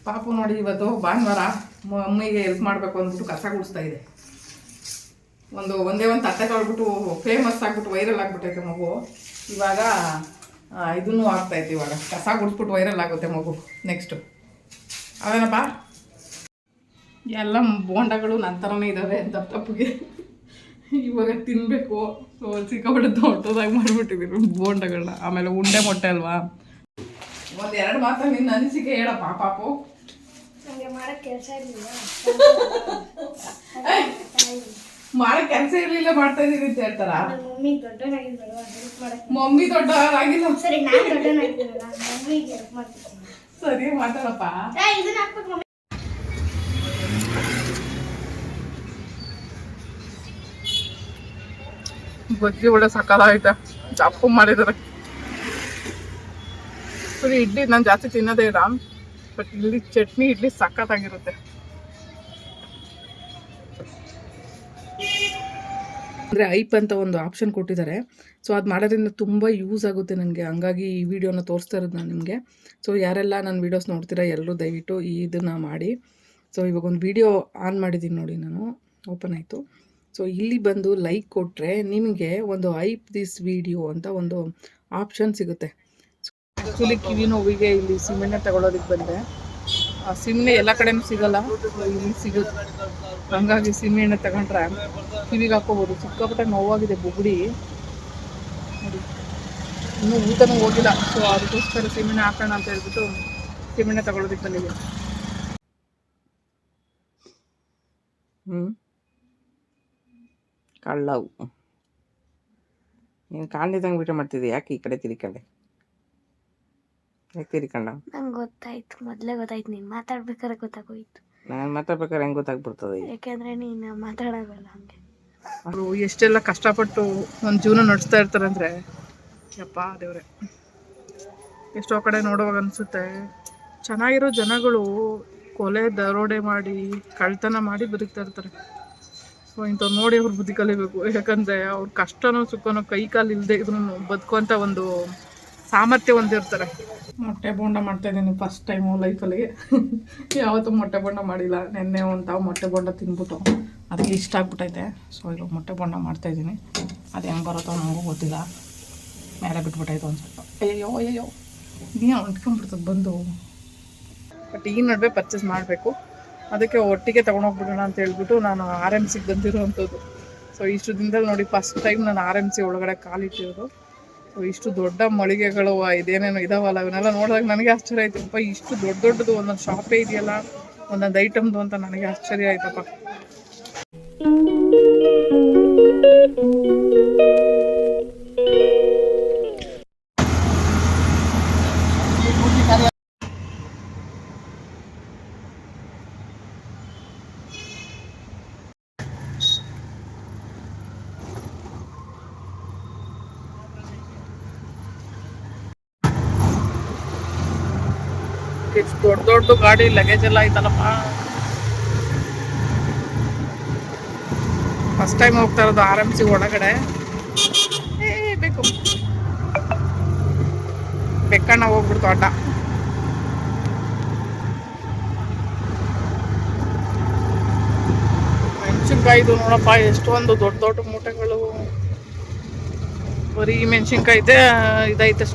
ಪಾಪು ನೋಡಿ ಇವತ್ತು ಭಾನುವಾರ ಅಮ್ಮಿಗೆ ಹೆಲ್ಪ್ ಮಾಡಬೇಕು ಅಂದ್ಬಿಟ್ಟು ಕಸ ಗುಡಿಸ್ತಾ ಇದೆ. ಒಂದೇ ಒಂದು ತಟ್ಟೆ ತೊಳ್ಬಿಟ್ಟು ಫೇಮಸ್ ಆಗಿಬಿಟ್ಟು ವೈರಲ್ ಆಗಿಬಿಟ್ಟೈತೆ ಮಗು. ಇವಾಗ ಇದನ್ನು ಆಗ್ತೈತೆ. ಇವಾಗ ಕಸ ಗುಡಿಸ್ಬಿಟ್ಟು ವೈರಲ್ ಆಗುತ್ತೆ ಮಗು. ನೆಕ್ಸ್ಟು ಅವೇನಪ್ಪ ಎಲ್ಲ ಬೋಂಡಗಳು ನನ್ನ ಥರನೇ ಇದ್ದಾವೆ ತಪ್ಪಿಗೆ. ಇವಾಗ ತಿನ್ನಬೇಕು. ಸಿಕ್ಕಾಪಟ್ಟೆ ದೊಡ್ಡದಾಗಿ ಮಾಡಿಬಿಟ್ಟಿದ್ದೀನಿ ಬೋಂಡಗಳನ್ನ. ಆಮೇಲೆ ಉಂಡೆ ಮೊಟ್ಟೆ ಅಲ್ವಾ. ಒಂದೆರಡು ಮಾತ್ರ ನಿನ್ನ ಅನಿಸಿಕೆ ಹೇಳಪ್ಪ ಪಾಪು. ಮಾಡೋ ಕೆಲಸ ಇರಲಿಲ್ಲ ಮಾಡ್ತಾ ಇದೀನಿ ಅಂತ ಹೇಳ್ತಾರ. ಮಮ್ಮಿ ದೊಡ್ಡವರಾಗಿಲ್ಲ. ಸರಿ ಮಾತಾಡಪ್ಪ. ಬಜ್ಜಿ ಒಳ್ಳೆ ಸಕಾಲಾಯ್ತ ಚಾಪು ಮಾಡಿದ್ದಾರೆ. ಸರಿ ಇಡ್ಲಿ ನಾನು ಜಾಸ್ತಿ ತಿನ್ನೋದೇ ಇಲ್ಲ, ಬಟ್ ಇಲ್ಲಿ ಚಟ್ನಿ ಇಡ್ಲಿ ಸಖತ್ತಾಗಿರುತ್ತೆ. ಅಂದರೆ ಐಪ್ ಅಂತ ಒಂದು ಆಪ್ಷನ್ ಕೊಟ್ಟಿದ್ದಾರೆ. ಸೊ ಅದು ಮಾಡೋದ್ರಿಂದ ತುಂಬ ಯೂಸ್ ಆಗುತ್ತೆ ನನಗೆ. ಹಂಗಾಗಿ ಈ ವಿಡಿಯೋನ ತೋರಿಸ್ತಾ ಇರೋದು ನಾನು ನಿಮಗೆ. ಸೊ ಯಾರೆಲ್ಲ ನನ್ನ ವೀಡಿಯೋಸ್ ನೋಡ್ತೀರಾ ಎಲ್ಲರೂ ದಯವಿಟ್ಟು ಇದನ್ನು ಮಾಡಿ. ಸೊ ಇವಾಗ ಒಂದು ವಿಡಿಯೋ ಆನ್ ಮಾಡಿದ್ದೀನಿ ನೋಡಿ, ನಾನು ಓಪನ್ ಆಯಿತು. ಸೊ ಇಲ್ಲಿ ಬಂದು ಲೈಕ್ ಕೊಟ್ಟರೆ ನಿಮಗೆ ಒಂದು ಐಪ್ ದಿಸ್ ವಿಡಿಯೋ ಅಂತ ಒಂದು ಆಪ್ಷನ್ ಸಿಗುತ್ತೆ. ಆ್ಯಕ್ಚುಲಿ ಕಿವಿ ನೋವಿಗೆ ಇಲ್ಲಿ ಸಿಮೆಣ್ಣೆ ತಗೊಳ್ಳೋದಕ್ಕೆ ಬಂದೆ. ಸಿಮೆಣ್ಣೆ ಎಲ್ಲ ಕಡೆನೂ ಸಿಗೋಲ್ಲ, ಇಲ್ಲಿ ಸಿಗುತ್ತೆ. ಹಂಗಾಗಿ ಸಿಮೆಣ್ಣೆ ತಗೊಂಡ್ರೆ ಕಿವಿಗೆ ಹಾಕೋಬೋದು. ಸಿಕ್ಕಾಪಟ್ಟೆ ನೋವಾಗಿದೆ ಬುಗುಡಿ ನೋಡಿ, ಇನ್ನೂ ಊಟನೂ ಹೋಗಿಲ್ಲ. ಸೊ ಅದಕ್ಕೋಸ್ಕರ ಸಿಮೆಣ್ಣೆ ಹಾಕೋಣ ಅಂತ ಹೇಳ್ಬಿಟ್ಟು ಸಿಮೆಣ್ಣೆ ತಗೊಳ್ಳೋದಕ್ಕೆ ಬಂದಿದೆ. ಕಳ್ಳವು ನೀನು ಕಾಣ್ದಿದ್ದಂಗೆ ವಿಡಿಯೋ ಮಾಡ್ತಿದ್ದೆ. ಯಾಕೆ ಈ ಕಡೆ ತಿರ್ಕೊಂಡೆ? ಯಾಕೆ ತಿರ್ಕೊಂಡ? ನಂಗೆ ಗೊತ್ತಾಯ್ತು, ಮೊದಲೇ ಗೊತ್ತಾಯ್ತು. ನೀನು ಮಾತಾಡ್ಬೇಕಾದ್ರೆ ಗೊತ್ತಾಗೋಯ್ತು. ನಾನು ಮಾತಾಡ್ಬೇಕಾದ್ರೆ ಹೆಂಗೆ ಗೊತ್ತಾಗ್ಬಿಡ್ತದೆ? ಯಾಕೆಂದರೆ ನೀನು ಮಾತಾಡೋಲ್ಲ ಹಂಗೆ. ಅವರು ಎಷ್ಟೆಲ್ಲ ಕಷ್ಟಪಟ್ಟು ಒಂದು ಜೀವನ ನಡೆಸ್ತಾ ಇರ್ತಾರೆ ಅಂದರೆ ಯಪ್ಪ ದೇವ್ರೆ. ಎಷ್ಟೋ ಕಡೆ ನೋಡುವಾಗ ಅನಿಸುತ್ತೆ, ಚೆನ್ನಾಗಿರೋ ಜನಗಳು ಕೊಲೆ ದರೋಡೆ ಮಾಡಿ ಕಳ್ತನ ಮಾಡಿ ಬದುಕ್ತಾ ಇರ್ತಾರೆ. ಸೊ ಇಂಥವ್ರು ನೋಡಿ ಅವ್ರ ಬುದ್ಧಿ ಕಲಿಬೇಕು. ಯಾಕಂದರೆ ಅವ್ರ ಕಷ್ಟನೋ ಸುಖನೋ ಕೈ ಕಾಲು ಇಲ್ಲದೆ ಇದ್ರೂ ಬದುಕುವಂಥ ಒಂದು ಸಾಮರ್ಥ್ಯ ಹೊಂದಿರ್ತಾರೆ. ಮೊಟ್ಟೆ ಬೋಂಡ ಮಾಡ್ತಾಯಿದ್ದೀನಿ ಫಸ್ಟ್ ಟೈಮು ಲೈಫಲ್ಲಿ. ಯಾವತ್ತೂ ಮೊಟ್ಟೆ ಬೋಂಡ ಮಾಡಿಲ್ಲ. ನೆನ್ನೆ ಒಂದು ತಾವು ಮೊಟ್ಟೆ ಬೋಂಡ ತಿಂದ್ಬಿಟ್ಟು ಅದಕ್ಕೆ ಇಷ್ಟ ಆಗ್ಬಿಟ್ಟೈತೆ. ಸೊ ಇವಾಗ ಮೊಟ್ಟೆ ಬೋಂಡ ಮಾಡ್ತಾಯಿದ್ದೀನಿ. ಅದು ಹೆಂಗೆ ಬರುತ್ತೋ ನನಗೂ ಗೊತ್ತಿಲ್ಲ. ಮೇಲೆ ಬಿಟ್ಬಿಟ್ಟೈತೆ ಒಂದು ಸ್ವಲ್ಪ. ಅಯ್ಯೋ ನೀನು ಅಂಟ್ಕೊಂಡ್ಬಿಡ್ತದೆ ಬಂದು. ಬಟ್ ಈ ನಡುವೆ ಪರ್ಚೇಸ್ ಮಾಡಬೇಕು. ಅದಕ್ಕೆ ಒಟ್ಟಿಗೆ ತೊಗೊಂಡೋಗ್ಬಿಡೋಣ ಅಂತ ಹೇಳ್ಬಿಟ್ಟು ನಾನು RMCಗೆ ಬಂದಿರೋವಂಥದ್ದು. ಸೊ ಇಷ್ಟು ದಿನದಲ್ಲಿ ನೋಡಿ ಫಸ್ಟ್ ಟೈಮ್ ನಾನು RMC ಒಳಗಡೆ ಕಾಲಿಟ್ಟಿರೋದು. ಸೊ ಇಷ್ಟು ದೊಡ್ಡ ಮಳಿಗೆಗಳು ಇದೇನೇನೋ ಇದಾವಲ್ಲ, ಅವನ್ನೆಲ್ಲ ನೋಡಿದಾಗ ನನಗೆ ಆಶ್ಚರ್ಯ ಆಯ್ತು. ಅಪ್ಪ ಇಷ್ಟು ದೊಡ್ಡದು ಒಂದೊಂದು ಶಾಪೇ ಇದೆಯಲ್ಲ, ಒಂದೊಂದು ಐಟಮ್ದು ಅಂತ ನನಗೆ ಆಶ್ಚರ್ಯ ಆಯ್ತಪ್ಪ. ಎಷ್ಟು ದೊಡ್ಡ ಗಾಡಿ ಲಗೇಜ್ ಎಲ್ಲ ಐತಲ್ಲಪ್ಪ. ಫಸ್ಟ್ ಟೈಮ್ ಹೋಗ್ತಾ ಇರೋದು RMC ಒಳಗಡೆ. ಬೇಕು ಬೆಕ್ಕಣ್ಣ ಹೋಗ್ಬಿಡ್ತು ಅಡ್ಡ. ಮೆಣಸಿನ್ಕಾಯಿದು ನೋಡಪ್ಪ ಎಷ್ಟೊಂದು ದೊಡ್ಡ ಮೂಟೆಗಳು. ಬರೀ ಮೆಣಸಿನ್ಕಾಯಿ ಇದೈತೆ.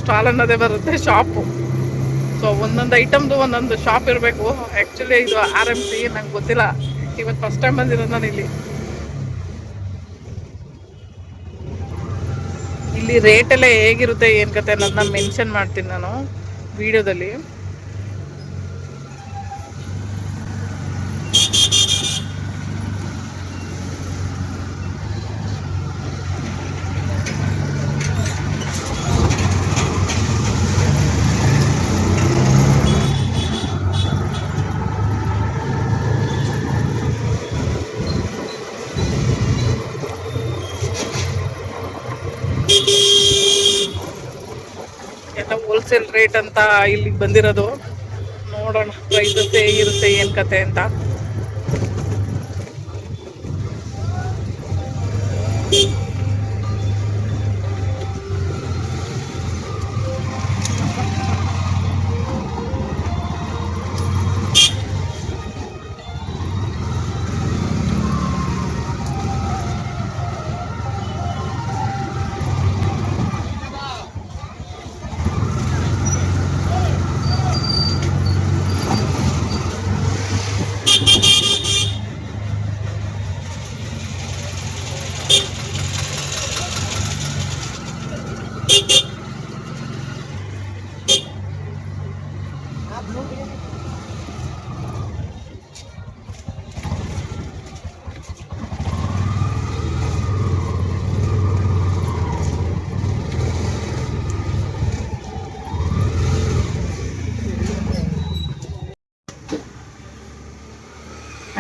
ಸ್ಟಾಲ್ ಅನ್ನೋದೇ ಬರುತ್ತೆ, ಶಾಪು. ಸೊ ಒಂದೊಂದು ಐಟಮ್ದು ಒಂದೊಂದು ಶಾಪ್ ಇರಬೇಕು. ಆ್ಯಕ್ಚುಲಿ ಇದು RMC ನಂಗೆ ಗೊತ್ತಿಲ್ಲ, ಇವತ್ತು ಫಸ್ಟ್ ಟೈಮ್ ಬಂದಿರೋದು ನಾನು ಇಲ್ಲಿ. ಇಲ್ಲಿ ರೇಟೆಲ್ಲ ಹೇಗಿರುತ್ತೆ ಏನು ಕತೆ ಅನ್ನೋದನ್ನ ಮೆನ್ಷನ್ ಮಾಡ್ತೀನಿ ನಾನು ವಿಡಿಯೋದಲ್ಲಿ. ಎಲ್ಲ ಹೋಲ್ಸೇಲ್ ರೇಟ್ ಅಂತ ಇಲ್ಲಿಗೆ ಬಂದಿರೋದು. ನೋಡೋಣ ಪ್ರೈಸಸ್ ಹೇಗಿರುತ್ತೆ ಏನು ಕತೆ ಅಂತ.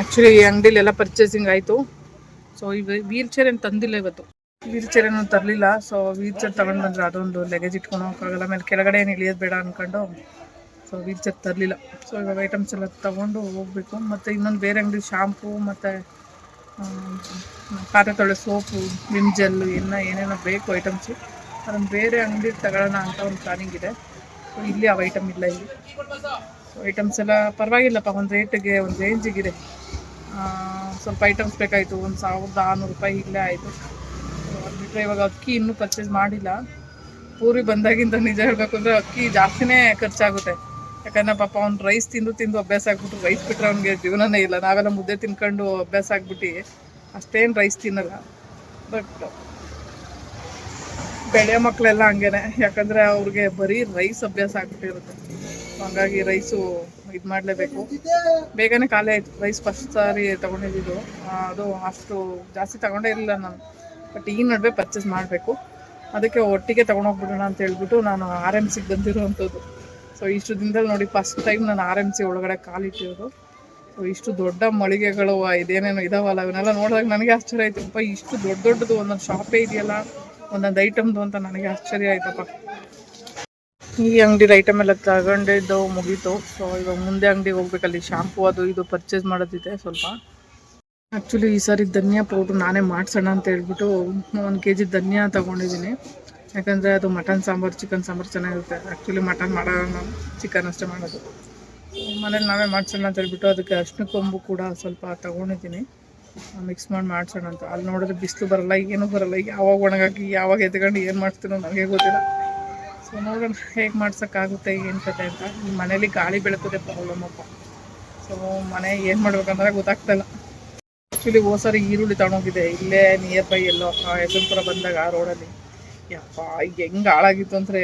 ಆ್ಯಕ್ಚುಲಿ ಈ ಅಂಗಡಿಲೆಲ್ಲ ಪರ್ಚೇಸಿಂಗ್ ಆಯಿತು. ಸೊ ವೀಲ್ ಚೇರ್ ಏನು ತಂದಿಲ್ಲ ಇವತ್ತು, ವೀಲ್ ಚೇರ್ ಏನೂ ತರಲಿಲ್ಲ. ಸೊ ವೀಲ್ ಚೇರ್ ತಗೊಂಡು ಬಂದರೆ ಅದೊಂದು ಲಗೇಜ್ ಇಟ್ಕೊಂಡು ಹೋಗೋಕ್ಕಾಗಲ್ಲ, ಆಮೇಲೆ ಕೆಳಗಡೆ ಏನು ಇಳಿಯೋದು ಬೇಡ ಅಂದ್ಕೊಂಡು ಸೊ ವೀಲ್ ಚೇರ್ ತರಲಿಲ್ಲ. ಸೊ ಇವಾಗ ಐಟಮ್ಸ್ ಎಲ್ಲ ತೊಗೊಂಡು ಹೋಗಬೇಕು. ಮತ್ತು ಇನ್ನೊಂದು ಬೇರೆ ಅಂಗಡಿ ಶಾಂಪೂ ಮತ್ತು ಪಾತ್ರೆ ತೊಳೆ ಸೋಪು, ವಿಮ್ ಜೆಲ್ಲು ಏನೇನೋ ಬೇಕು ಐಟಮ್ಸು, ಅದನ್ನು ಬೇರೆ ಅಂಗಡಿ ತಗೊಳ್ಳೋಣ ಅಂತ ಒಂದು ಪ್ಲಾನಿಂಗ್ ಇದೆ. ಸೊ ಇಲ್ಲಿ ಆ ಐಟಮ್ ಇಲ್ಲ ಇಲ್ಲಿ. ಸೊ ಐಟಮ್ಸ್ ಎಲ್ಲ ಪರವಾಗಿಲ್ಲಪ್ಪ, ಒಂದು ರೇಟಿಗೆ ಒಂದು ರೇಂಜಿಗಿದೆ. ಸ್ವಲ್ಪ ಐಟಮ್ಸ್ ಬೇಕಾಯಿತು, ಒಂದು 1600 ರೂಪಾಯಿ ಇಲ್ಲೇ ಆಯಿತು. ಅದು ಬಿಟ್ಟರೆ ಇವಾಗ ಅಕ್ಕಿ ಇನ್ನೂ ಪರ್ಚೇಸ್ ಮಾಡಿಲ್ಲ. ಪೂರಿ ಬಂದಾಗಿಂದ ನಿಜ ಹೇಳಬೇಕು ಅಂದರೆ ಅಕ್ಕಿ ಜಾಸ್ತಿನೇ ಖರ್ಚಾಗುತ್ತೆ. ಯಾಕಂದರೆ ಪಾಪ ಅವ್ನು ರೈಸ್ ತಿಂದು ಅಭ್ಯಾಸ ಆಗ್ಬಿಟ್ಟು, ರೈಸ್ ಬಿಟ್ಟರೆ ಅವ್ನಿಗೆ ಜೀವನನೇ ಇಲ್ಲ. ನಾವೆಲ್ಲ ಮುದ್ದೆ ತಿನ್ಕೊಂಡು ಅಭ್ಯಾಸ ಆಗ್ಬಿಟ್ಟು ಅಷ್ಟೇನು ರೈಸ್ ತಿನ್ನಲ್ಲ. ಬಟ್ ಬೆಳೆಯೋ ಮಕ್ಕಳೆಲ್ಲ ಹಂಗೇನೆ, ಯಾಕಂದರೆ ಅವ್ರಿಗೆ ಬರೀ ರೈಸ್ ಅಭ್ಯಾಸ ಆಗ್ಬಿಟ್ಟಿರುತ್ತೆ. ಹಾಗಾಗಿ ರೈಸು ಇದು ಮಾಡಲೇಬೇಕು. ಬೇಗನೆ ಖಾಲಿ ಆಯಿತು ರೈಸ್. ಫಸ್ಟ್ ಸಾರಿ ತೊಗೊಂಡಿದ್ದು ಅದು ಅಷ್ಟು ಜಾಸ್ತಿ ತೊಗೊಂಡೇ ಇರಲಿಲ್ಲ ನಾನು. ಬಟ್ ಈ ನಡುವೆ ಪರ್ಚೇಸ್ ಮಾಡಬೇಕು, ಅದಕ್ಕೆ ಒಟ್ಟಿಗೆ ತೊಗೊಂಡೋಗ್ಬಿಡೋಣ ಅಂತ ಹೇಳ್ಬಿಟ್ಟು ನಾನು RMCಗೆ ಬಂದಿರೋವಂಥದ್ದು. ಸೊ ಇಷ್ಟು ದಿನದಲ್ಲಿ ನೋಡಿ ಫಸ್ಟ್ ಟೈಮ್ ನಾನು RMC ಒಳಗಡೆ ಕಾಲಿಟ್ಟಿರೋದು. ಸೊ ಇಷ್ಟು ದೊಡ್ಡ ಮಳಿಗೆಗಳು ಇದೇನೇನೋ ಇದಾವಲ್ಲ, ಇವನ್ನೆಲ್ಲ ನೋಡಿದಾಗ ನನಗೆ ಆಶ್ಚರ್ಯ ಆಯಿತು. ಅಪ್ಪ ಇಷ್ಟು ದೊಡ್ಡದು ಒಂದೊಂದು ಶಾಪೇ ಇದೆಯಲ್ಲ, ಒಂದೊಂದು ಐಟಮ್ದು ಅಂತ ನನಗೆ ಆಶ್ಚರ್ಯ ಆಯ್ತಪ್ಪ. ಈ ಅಂಗಡಿ ಐಟಮ್ ಎಲ್ಲ ತಗೊಂಡಿದ್ದು ಮುಗೀತು. ಸೊ ಇವಾಗ ಮುಂದೆ ಅಂಗಡಿಗೆ ಹೋಗ್ಬೇಕಲ್ಲಿ ಶಾಂಪೂ ಅದು ಇದು ಪರ್ಚೇಸ್ ಮಾಡೋದಿದೆ ಸ್ವಲ್ಪ. ಆ್ಯಕ್ಚುಲಿ ಈ ಸಾರಿ ಧನಿಯಾ ಪೌಡ್ರ್ ನಾನೇ ಮಾಡಿಸೋಣ ಅಂತ ಹೇಳ್ಬಿಟ್ಟು 1 kg ಧನಿಯಾ ತೊಗೊಂಡಿದ್ದೀನಿ. ಯಾಕಂದರೆ ಅದು ಮಟನ್ ಸಾಂಬಾರು, ಚಿಕನ್ ಸಾಂಬಾರು ಚೆನ್ನಾಗಿರುತ್ತೆ. ಆ್ಯಕ್ಚುಲಿ ಮಟನ್ ಮಾಡೋಣ, ಚಿಕನ್ ಅಷ್ಟೇ ಮಾಡೋದು. ಮನೇಲಿ ನಾವೇ ಮಾಡ್ಸೋಣ ಅಂತ ಹೇಳ್ಬಿಟ್ಟು ಅದಕ್ಕೆ ಅರಿಶಿನ ಕೊಂಬು ಕೂಡ ಸ್ವಲ್ಪ ತೊಗೊಂಡಿದ್ದೀನಿ, ಮಿಕ್ಸ್ ಮಾಡಿ ಮಾಡ್ಸೋಣ ಅಂತ. ಅಲ್ಲಿ ನೋಡಿದ್ರೆ ಬಿಸಿಲು ಬರೋಲ್ಲ, ಏನೂ ಬರೋಲ್ಲ. ಯಾವಾಗ ಒಣಗಾಕಿ ಯಾವಾಗ ಎತ್ಕೊಂಡು ಏನು ಮಾಡ್ತೀನೋ ನನಗೆ ಗೊತ್ತಿಲ್ಲ. ಸೊ ನೋಡೋಣ ಹೇಗೆ ಮಾಡ್ಸೋಕ್ಕಾಗುತ್ತೆ, ಏನು ಕತೆ ಅಂತ. ಈ ಮನೇಲಿ ಗಾಳಿ ಬೆಳಕುದೇ ಪ್ರಾಬ್ಲಮ್ಮಪ್ಪ. ಸೊ ಮನೆ ಏನು ಮಾಡ್ಬೇಕಂದ್ರೆ ಗೊತ್ತಾಗ್ತಾಯಿಲ್ಲ. ಆ್ಯಕ್ಚುಲಿ ಸಾರಿ ಈರುಳ್ಳಿ ತೊಗೊಂಡೋಗಿದ್ದೆ ಇಲ್ಲೇ ನಿಯರ್ ಬೈ ಎಲ್ಲೋ ಯಶವಂತಪುರ ಬಂದಾಗ ರೋಡಲ್ಲಿ. ಯಪ್ಪ ಹೆಂಗೆ ಹಾಳಾಗಿತ್ತು ಅಂದರೆ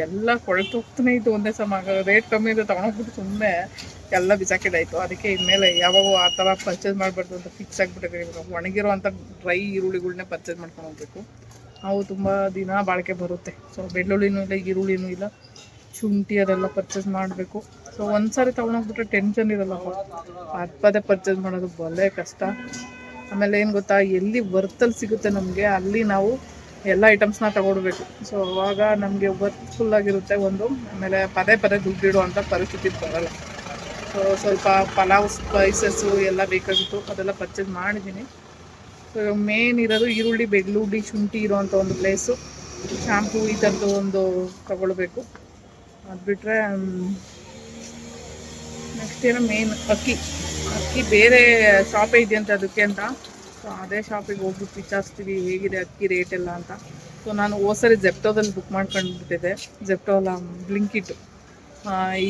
ಎಲ್ಲ ಕೊಳೆತು ಹೋಗ್ತಾನೆ ಇತ್ತು ಒಂದೇ ಸಮ. ರೇಟ್ ಕಮ್ಮಿ ಇದೆ ತೊಗೊಂಡೋಗ್ಬಿಟ್ಟು ಸುಮ್ಮನೆ ಎಲ್ಲ ಬಿಸಾಕಿದಾಯಿತು. ಅದಕ್ಕೆ ಇನ್ಮೇಲೆ ಯಾವಾಗ ಆ ಥರ ಪರ್ಚೇಸ್ ಮಾಡಬಾರ್ದು ಅಂತ ಫಿಕ್ಸ್ ಆಗಿಬಿಟ್ಟಿದೆ. ಒಣಗಿರೋವಂಥ ಡ್ರೈ ಈರುಳ್ಳಿಗಳನ್ನೇ ಪರ್ಚೇಸ್ ಮಾಡ್ಕೊಂಡು ಹೋಗ್ಬೇಕು, ಅವು ತುಂಬ ದಿನ ಬಾಳಿಕೆ ಬರುತ್ತೆ. ಸೊ ಬೆಳ್ಳುಳ್ಳಿನೂ ಇಲ್ಲ, ಈರುಳ್ಳಿನೂ ಇಲ್ಲ, ಶುಂಠಿ ಅದೆಲ್ಲ ಪರ್ಚೇಸ್ ಮಾಡಬೇಕು. ಸೊ ಒಂದು ಸಾರಿ ತೊಗೊಂಡೋಗ್ಬಿಟ್ರೆ ಟೆನ್ಷನ್ ಇರಲ್ಲ, ಪದೇ ಪರ್ಚೇಸ್ ಮಾಡೋದು ಒಳ್ಳೆ ಕಷ್ಟ. ಆಮೇಲೆ ಏನು ಗೊತ್ತಾ, ಎಲ್ಲಿ ವರ್ತಲ್ಲಿ ಸಿಗುತ್ತೆ ನಮಗೆ ಅಲ್ಲಿ ನಾವು ಎಲ್ಲ ಐಟಮ್ಸ್ನ ತೊಗೊಡ್ಬೇಕು. ಸೊ ಅವಾಗ ನಮಗೆ ವರ್ತ್ಫುಲ್ಲಾಗಿರುತ್ತೆ ಒಂದು. ಆಮೇಲೆ ಪದೇ ದುಡ್ಡಿಡುವಂಥ ಪರಿಸ್ಥಿತಿ ಬರೋಲ್ಲ. ಸೊ ಸ್ವಲ್ಪ ಪಲಾವ್ ಸ್ಪೈಸಸ್ಸು ಎಲ್ಲ ಬೇಕಾಗಿತ್ತು, ಅದೆಲ್ಲ ಪರ್ಚೇಸ್ ಮಾಡಿದ್ದೀನಿ. ಸೊ ಮೇನ್ ಇರೋದು ಈರುಳ್ಳಿ, ಬೆಳ್ಳುಳ್ಳಿ, ಶುಂಠಿ ಇರೋವಂಥ ಒಂದು ಪ್ಲೇಸು, ಶಾಂಪೂ ಈ ಥರದ್ದು ಒಂದು ತೊಗೊಳ್ಬೇಕು. ಅದು ಬಿಟ್ಟರೆ ನೆಕ್ಸ್ಟ್ ಏನೋ ಮೇನ್ ಅಕ್ಕಿ ಬೇರೆ ಶಾಪೇ ಇದೆಯಂತೆ ಅದಕ್ಕೆ ಅಂತ. ಸೊ ಅದೇ ಶಾಪಿಗೆ ಹೋಗ್ಬಿಟ್ಟು ವಿಚಾರಿಸ್ತೀವಿ ಹೇಗಿದೆ ಅಕ್ಕಿ ರೇಟ್ ಎಲ್ಲ ಅಂತ. ಸೊ ನಾನು ಸರಿ ಜೆಪ್ಟೋದಲ್ಲಿ ಬುಕ್ ಮಾಡ್ಕೊಂಡ್ಬಿಟ್ಟಿದ್ದೆ. ಜೆಪ್ಟೋ ಅಲ್ಲ, ಬ್ಲಿಂಕಿಟ್ಟು.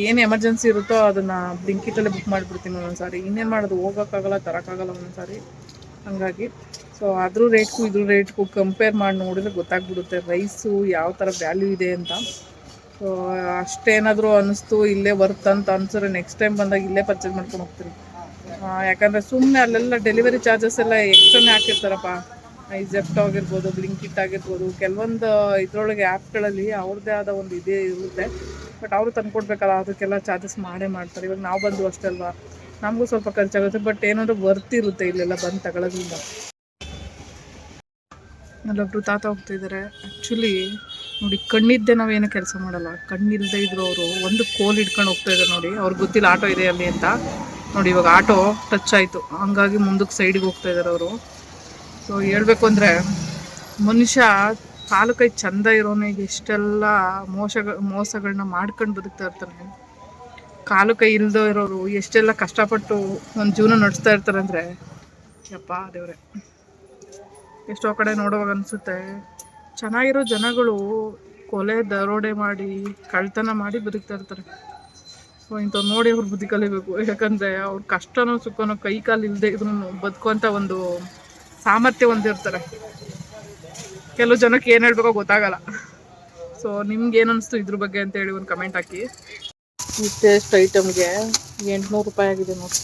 ಏನು ಎಮರ್ಜೆನ್ಸಿ ಇರುತ್ತೋ ಅದನ್ನು ಬ್ಲಿಂಕಿಟಲ್ಲೇ ಬುಕ್ ಮಾಡಿಬಿಡ್ತೀನಿ ಒಂದೊಂದು ಸಾರಿ. ಇನ್ನೇನು ಮಾಡೋದು, ಹೋಗೋಕ್ಕಾಗಲ್ಲ, ತರೋಕ್ಕಾಗಲ್ಲ ಒಂದೊಂದು ಸಾರಿ. ಹಾಗಾಗಿ ಸೊ ಅದ್ರ ರೇಟ್ಗೂ ಇದ್ರ ರೇಟ್ಗೂ ಕಂಪೇರ್ ಮಾಡಿ ನೋಡಿದ್ರೆ ಗೊತ್ತಾಗ್ಬಿಡುತ್ತೆ ರೈಸು ಯಾವ ಥರ ವ್ಯಾಲ್ಯೂ ಇದೆ ಅಂತ. ಸೊ ಅಷ್ಟೇನಾದರೂ ಅನ್ನಿಸ್ತು ಇಲ್ಲೇ ವರ್ತ್ ಅಂತ ಅನ್ಸಿದ್ರೆ ನೆಕ್ಸ್ಟ್ ಟೈಮ್ ಬಂದಾಗ ಇಲ್ಲೇ ಪರ್ಚೇಸ್ ಮಾಡ್ಕೊಂಡು ಹೋಗ್ತೀನಿ. ಯಾಕಂದರೆ ಸುಮ್ಮನೆ ಅಲ್ಲೆಲ್ಲ ಡೆಲಿವರಿ ಚಾರ್ಜಸ್ ಎಲ್ಲ ಎಕ್ಸ್ಟ್ರಾನೇ ಹಾಕಿರ್ತಾರಪ್ಪ. ಈ ಜೆಪ್ಟೋ ಆಗಿರ್ಬೋದು, ಬ್ಲಿಂಕಿಟ್ ಆಗಿರ್ಬೋದು, ಕೆಲವೊಂದು ಇದರೊಳಗೆ ಆ್ಯಪ್ಗಳಲ್ಲಿ ಅವ್ರದ್ದೇ ಆದ ಒಂದು ಇದೇ ಇರುತ್ತೆ. ಬಟ್ ಅವರು ತಂದುಕೊಡ್ಬೇಕಲ್ಲ, ಅದಕ್ಕೆಲ್ಲ ಚಾರ್ಜಸ್ ಮಾಡೇ ಮಾಡ್ತಾರೆ. ಇವಾಗ ನಾವು ಬಂದು ಅಷ್ಟೇ ಅಲ್ವಾ, ನಮಗೂ ಸ್ವಲ್ಪ ಖರ್ಚಾಗುತ್ತೆ. ಬಟ್ ಏನಾದರೂ ವರ್ತ್ ಇರುತ್ತೆ ಇಲ್ಲೆಲ್ಲ ಬಂದು ತಗೊಳ್ಳೋದ್ರಿಂದ. ಅಲ್ಲೊಬ್ರು ತಾತ ಹೋಗ್ತಿದ್ದಾರೆ. ಆ್ಯಕ್ಚುಲಿ ನೋಡಿ, ಕಣ್ಣಿದ್ದೆ ನಾವೇನು ಕೆಲಸ ಮಾಡಲ್ಲ, ಕಣ್ಣಿಲ್ಲದೆ ಇದ್ರು ಅವರು ಒಂದು ಕೋಲ್ ಹಿಡ್ಕೊಂಡು ಹೋಗ್ತಾಯಿದ್ದಾರೆ ನೋಡಿ. ಅವ್ರಿಗೆ ಗೊತ್ತಿಲ್ಲ ಆಟೋ ಇದೆ ಅಲ್ಲಿ ಅಂತ. ನೋಡಿ ಇವಾಗ ಆಟೋ ಟಚ್ ಆಯಿತು, ಹಂಗಾಗಿ ಮುಂದಕ್ಕೆ ಸೈಡಿಗೆ ಹೋಗ್ತಾಯಿದ್ದಾರೆ ಅವರು. ಸೊ ಹೇಳ್ಬೇಕು ಅಂದರೆ ಮನುಷ್ಯ ಕಾಲು ಕೈ ಚಂದ ಇರೋನಿಗೆ ಎಷ್ಟೆಲ್ಲ ಮೋಸಗಳನ್ನ ಮಾಡ್ಕೊಂಡು ಬದುಕ್ತಾ ಇರ್ತಾನೆ. ಕಾಲು ಕೈ ಇಲ್ಲದೆ ಇರೋರು ಎಷ್ಟೆಲ್ಲ ಕಷ್ಟಪಟ್ಟು ಒಂದು ಜೀವನ ನಡೆಸ್ತಾ ಇರ್ತಾರೆ ಅಂದರೆ ಯಪ್ಪ ದೇವ್ರೆ. ಎಷ್ಟೋ ಕಡೆ ನೋಡುವಾಗ ಅನಿಸುತ್ತೆ, ಚೆನ್ನಾಗಿರೋ ಜನಗಳು ಕೊಲೆ ದರೋಡೆ ಮಾಡಿ ಕಳ್ತನ ಮಾಡಿ ಬದುಕ್ತಾ ಇರ್ತಾರೆ. ಸೊ ಇಂಥವ್ರು ನೋಡಿ ಅವ್ರು ಬುದ್ಧಿ ಕಲಿಬೇಕು. ಯಾಕಂದರೆ ಅವ್ರ ಕಷ್ಟನೋ ಸುಖನೋ ಕೈ ಕಾಲು ಇಲ್ಲದೆ ಇದ್ರೂ ಬದುಕುವಂಥ ಒಂದು ಸಾಮರ್ಥ್ಯ ಹೊಂದಿರ್ತಾರೆ. ಕೆಲವು ಜನಕ್ಕೆ ಏನು ಹೇಳಬೇಕೋ ಗೊತ್ತಾಗಲ್ಲ. ಸೊ ನಿಮ್ಗೆ ಏನು ಅನಿಸ್ತು ಇದ್ರ ಬಗ್ಗೆ ಅಂತೇಳಿ ಒಂದು ಕಮೆಂಟ್ ಹಾಕಿ. ಇಷ್ಟೆಷ್ಟು ಐಟಮ್ಗೆ 800 ರೂಪಾಯಿ ಆಗಿದೆ ನೋಡಿ.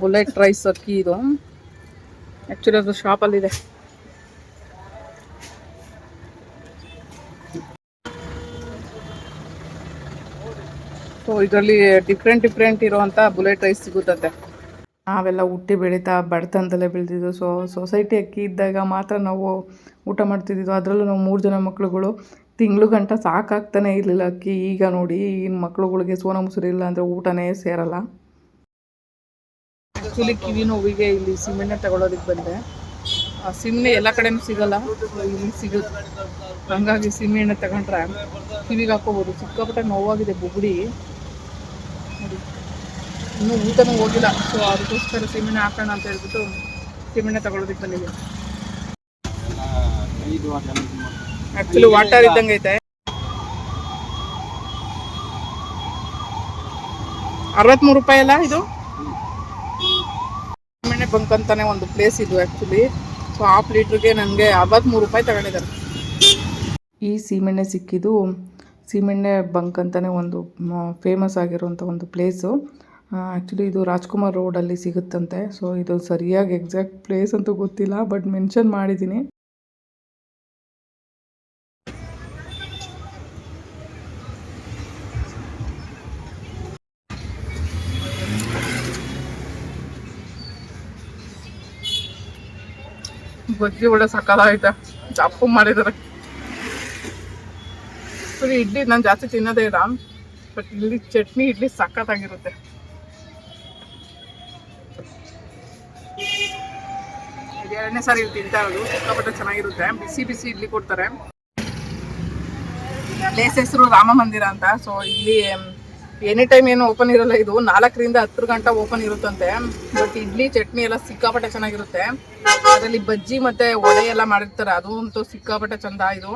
ಬುಲೆಟ್ ರೈಸ್ ಅಕ್ಕಿ ಇದು ಆ್ಯಕ್ಚುಲಿ ಅದು ಶಾಪಲ್ಲಿದೆ. ಸೊ ಇದರಲ್ಲಿ ಡಿಫ್ರೆಂಟ್ ಇರೋವಂಥ ಬುಲೆಟ್ ರೈಸ್ ಸಿಗುತ್ತದೆ. ನಾವೆಲ್ಲ ಹುಟ್ಟಿ ಬೆಳೀತಾ ಬಡತನದಲ್ಲೇ ಬೆಳೆದಿದ್ದು. ಸೊ ಸೊಸೈಟಿ ಅಕ್ಕಿ ಇದ್ದಾಗ ಮಾತ್ರ ನಾವು ಊಟ ಮಾಡ್ತಿದ್ದಿದ್ದು. ಅದರಲ್ಲೂ ನಾವು 3 ಜನ ಮಕ್ಳುಗಳು ತಿಂಗಳು ಗಂಟ ಸಾಕಾಗ್ತಾನೆ ಇರಲಿಲ್ಲ ಅಕ್ಕಿ. ಈಗ ನೋಡಿ ಈಗಿನ ಮಕ್ಳುಗಳಿಗೆ ಸೋನಾ ಮೊಸರು ಇಲ್ಲ ಅಂದರೆ ಊಟನೇ ಸೇರಲ್ಲ. ಆ್ಯಕ್ಚುಲಿ ಕಿವಿ ನೋವಿಗೆ ಇಲ್ಲಿ ಸೀಮೆಣ್ಣೆ ತಗೊಳ್ಳೋದಕ್ಕೆ ಬಂದೆ. ಸೀಮೆಣ್ಣೆ ಎಲ್ಲ ಕಡೆನೂ ಸಿಗಲ್ಲ, ಇಲ್ಲಿ ಸಿಗುತ್ತೆ. ಹಂಗಾಗಿ ಸೀಮೆಣ್ಣೆ ತಗೊಂಡ್ರೆ ಕಿವಿಗೆ ಹಾಕೋಬೋದು. ಸಿಕ್ಕಾಪಟ್ಟೆ ನೋವಾಗಿದೆ ಬುಗುಡಿ ನೋಡಿ, ಇನ್ನೂ ಊಟನೂ ಹೋಗಿಲ್ಲ. ಸೊ ಅದಕ್ಕೋಸ್ಕರ ಸೀಮೆಣ್ಣೆ ಹಾಕೋಣ ಅಂತ ಹೇಳ್ಬಿಟ್ಟು ಸೀಮೆಣ್ಣೆ ತಗೊಳ್ಳೋದಕ್ಕೆ ಬಂದಿದೆ. ಆ್ಯಕ್ಚುಲಿ ವಾಟರ್ ಇದ್ದಂಗೆ ಐತೆ. 63 ರೂಪಾಯಿ ಅಲ್ಲ ಇದು? ಸೀಮೆಣ್ಣೆ ಬಂಕ್ ಅಂತಾನೆ ಒಂದು ಪ್ಲೇಸ್ ಇದು ಆ್ಯಕ್ಚುಲಿ. ಸೊ ಹಾಫ್ ಲೀಟ್ರಿಗೆ ನನಗೆ 63 ರೂಪಾಯಿ ತಗೊಂಡಿದ್ದಾರೆ. ಈ ಸೀಮೆಣ್ಣೆ ಸಿಕ್ಕಿದ್ದು ಸೀಮೆಣ್ಣೆ ಬಂಕ್ ಅಂತಲೇ ಒಂದು ಫೇಮಸ್ ಆಗಿರುವಂಥ ಒಂದು ಪ್ಲೇಸು. ಆ್ಯಕ್ಚುಲಿ ಇದು ರಾಜ್ಕುಮಾರ್ ರೋಡಲ್ಲಿ ಸಿಗುತ್ತಂತೆ. ಸೊ ಇದು ಸರಿಯಾಗಿ ಎಕ್ಸಾಕ್ಟ್ ಪ್ಲೇಸ್ ಅಂತೂ ಗೊತ್ತಿಲ್ಲ, ಬಟ್ ಮೆನ್ಷನ್ ಮಾಡಿದ್ದೀನಿ. ಬಜ್ಜಿ ಒಳ್ಳೆ ಸಕ್ಕತ್ತಾಗೈತೆ, ಚಪ್ಪು ಮಾಡಿದ್ದಾರೆ. ಸರಿ ಇಡ್ಲಿ ನಾನು ಜಾಸ್ತಿ ತಿನ್ನೋದೇ ಇಲ್ಲ, ಬಟ್ ಇಲ್ಲಿ ಚಟ್ನಿ ಇಡ್ಲಿ ಸಕ್ಕತ್ತಾಗಿರುತ್ತೆ. ಇದು 2ನೇ ಸಾರಿ ಇಲ್ಲಿ ತಿಂತಾ ಇರೋದು. ಸಿಕ್ಕಾಪಟ್ಟೆ ಚೆನ್ನಾಗಿರುತ್ತೆ. ಬಿಸಿ ಬಿಸಿ ಇಡ್ಲಿ ಕೊಡ್ತಾರೆ. ಪ್ಲೇಸ್ ಹೆಸರು ರಾಮ ಮಂದಿರ ಅಂತ. ಸೊ ಇಲ್ಲಿ ಎನಿ ಟೈಮ್ ಏನು ಓಪನ್ ಇರಲ್ಲ. ಇದು 4ರಿಂದ 10 ಗಂಟೆ ಓಪನ್ ಇರುತ್ತಂತೆ. ಬಟ್ ಇಡ್ಲಿ ಚಟ್ನಿ ಎಲ್ಲ ಸಿಕ್ಕಾಪಟ್ಟೆ ಚೆನ್ನಾಗಿರುತ್ತೆ. ಅದರಲ್ಲಿ ಬಜ್ಜಿ ಮತ್ತು ವಡೆ ಎಲ್ಲ ಮಾಡಿರ್ತಾರೆ, ಅದು ಅಂತೂ ಸಿಕ್ಕಾಪಟ್ಟೆ ಚಂದ. ಇದು